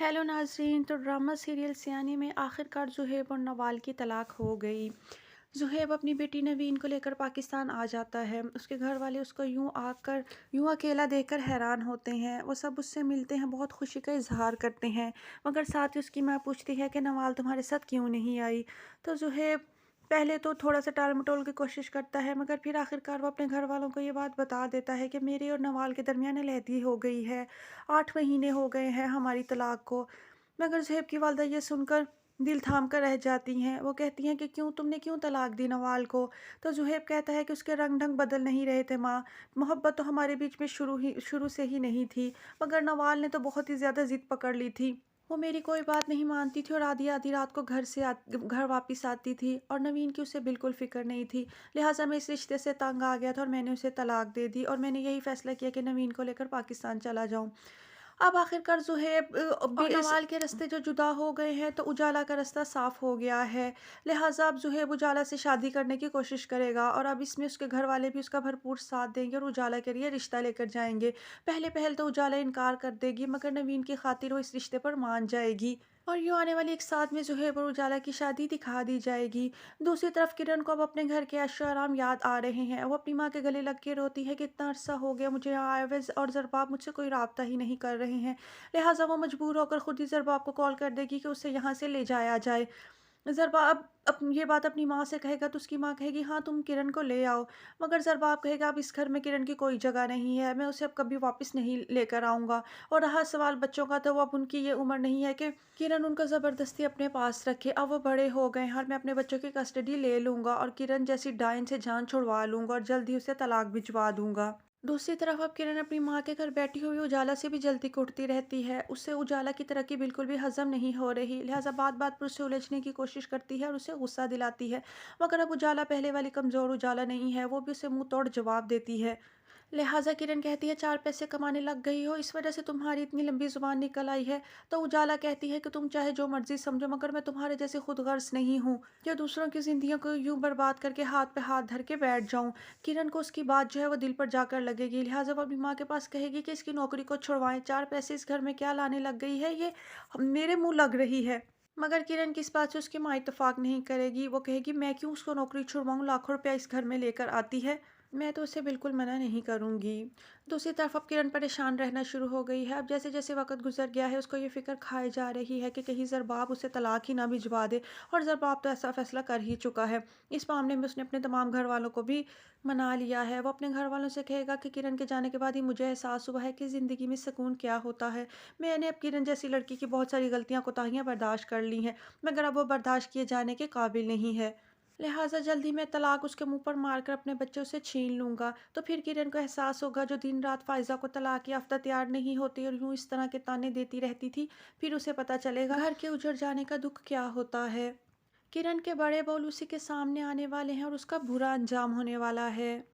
Hello नाज़रीन। तो drama serial सियानी में आखिरकार ज़ुहैब और नवाल की तलाक हो गई। ज़ुहैब अपनी बेटी नवीन को लेकर पाकिस्तान आ जाता है। उसके घर वाले उसको यूं अकेला देखकर हैरान होते हैं। वो सब उससे मिलते हैं, बहुत खुशी का इजहार करते हैं, मगर साथ ही उसकी माँ पूछती है कि नवाल तुम्हारे साथ क्यों नहीं आई। तो ज़ुहैब पहले तो थोड़ा सा टाल मटोल की कोशिश करता है, मगर फिर आखिरकार वो अपने घर वालों को ये बात बता देता है कि मेरे और नवाल के दरमियान अलहदी हो गई है। 8 महीने हो गए हैं हमारी तलाक को। मगर ज़ुहैब की वालदा ये सुनकर दिल थाम कर रह जाती हैं। वो कहती हैं कि तुमने क्यों तलाक दी नवाल को। तो ज़ुहैब कहता है कि उसके रंग ढंग बदल नहीं रहे थे माँ। मोहब्बत तो हमारे बीच में शुरू से ही नहीं थी, मगर नवाल ने तो बहुत ही ज़्यादा ज़िद पकड़ ली थी। वो मेरी कोई बात नहीं मानती थी और आधी आधी रात को घर वापस आती थी, और नवीन की उसे बिल्कुल फ़िक्र नहीं थी। लिहाजा मैं इस रिश्ते से तंग आ गया था और मैंने उसे तलाक दे दी, और मैंने यही फ़ैसला किया कि नवीन को लेकर पाकिस्तान चला जाऊँ। अब आखिरकार ज़ुहैब और नवाल के रास्ते जो जुदा हो गए हैं, तो उजाला का रास्ता साफ़ हो गया है। लिहाजा अब ज़ुहैब उजाला से शादी करने की कोशिश करेगा, और अब इसमें उसके घर वाले भी उसका भरपूर साथ देंगे और उजाला के लिए रिश्ता लेकर जाएँगे। पहले पहल तो उजाला इनकार कर देगी, मगर नवीन की खातिर वो इस रिश्ते पर मान जाएगी, और यूँ आने वाली एक साथ में ज़ुहैब और उजाला की शादी दिखा दी जाएगी। दूसरी तरफ किरण को अब अपने घर के ऐशो-आराम याद आ रहे हैं। वो अपनी माँ के गले लग के रोती है कि इतना अरसा हो गया मुझे यहाँ आए हुए, और ज़रबाब मुझसे कोई राब्ता ही नहीं कर रहे हैं। लिहाजा वो मजबूर होकर खुद ही ज़रबाब को कॉल कर देगी कि उसे यहाँ से ले जाया जाए। ज़रबाब ये बात अपनी माँ से कहेगा, तो उसकी माँ कहेगी हाँ तुम किरण को ले आओ। मगर ज़रबाब कहेगा अब इस घर में किरण की कोई जगह नहीं है, मैं उसे अब कभी वापस नहीं लेकर आऊँगा। और रहा सवाल बच्चों का, तो वो अब उनकी ये उम्र नहीं है कि किरण उनको ज़बरदस्ती अपने पास रखे। अब वो बड़े हो गए हैं और मैं अपने बच्चों की कस्टडी ले लूँगा, और किरण जैसी डायन से जान छुड़वा लूँगा, और जल्द ही उसे तलाक भिजवा दूँगा। दूसरी तरफ अब किरण अपनी माँ के घर बैठी हुई उजाला से भी जलती कुटती रहती है। उससे उजाला की तरक्की बिल्कुल भी हजम नहीं हो रही, लिहाजा बात बात पर उसे उलझने की कोशिश करती है और उसे गुस्सा दिलाती है। मगर अब उजाला पहले वाली कमज़ोर उजाला नहीं है, वो भी उसे मुंह तोड़ जवाब देती है। लिहाजा किरण कहती है 4 पैसे कमाने लग गई हो, इस वजह से तुम्हारी इतनी लंबी जुबान निकल आई है। तो उजाला कहती है कि तुम चाहे जो मर्जी समझो, मगर मैं तुम्हारे जैसे खुद गर्ज नहीं हूँ जो दूसरों की जिंदगियों को यूं बर्बाद करके हाथ पे हाथ धर के बैठ जाऊं। किरण को उसकी बात जो है वो दिल पर जाकर लगेगी, लिहाजा वो अपनी माँ के पास कहेगी कि इसकी नौकरी को छुड़वाएं। 4 पैसे इस घर में क्या लाने लग गई है ये, मेरे मुंह लग रही है। मगर किरण की इस बात से उसकी माँ इत्तेफाक नहीं करेगी। वो कहेगी मैं क्यों उसको नौकरी छुड़वाऊँ, लाखों रुपया इस घर में लेकर आती है, मैं तो उसे बिल्कुल मना नहीं करूँगी। दूसरी तरफ अब किरण परेशान रहना शुरू हो गई है। अब जैसे-जैसे वक़्त गुज़र गया है, उसको ये फ़िक्र खाए जा रही है कि कहीं ज़रबाब उसे तलाक ही ना भिजवा दे, और ज़रबाब तो ऐसा फ़ैसला कर ही चुका है। इस मामले में उसने अपने तमाम घरवालों को भी मना लिया है। वो अपने घरवालों से कहेगा कि किरण के जाने के बाद ही मुझे एहसास हुआ है कि ज़िंदगी में सुकून क्या होता है। मैंने अब किरण जैसी लड़की की बहुत सारी गलतियाँ, कोताहियाँ बर्दाश्त कर ली हैं, मगर अब वो बर्दाश्त किए जाने के काबिल नहीं है। लिहाजा जल्द ही मैं तलाक उसके मुँह पर मारकर अपने बच्चों से छीन लूँगा। तो फिर किरण को एहसास होगा, जो दिन-रात फ़ाइज़ा को तलाक याफ़्ता तैयार नहीं होती और यूँ इस तरह के ताने देती रहती थी, फिर उसे पता चलेगा घर के उजड़ जाने का दुःख क्या होता है। किरण के बड़े बोल उसी के सामने आने वाले हैं और उसका बुरा अंजाम होने वाला है।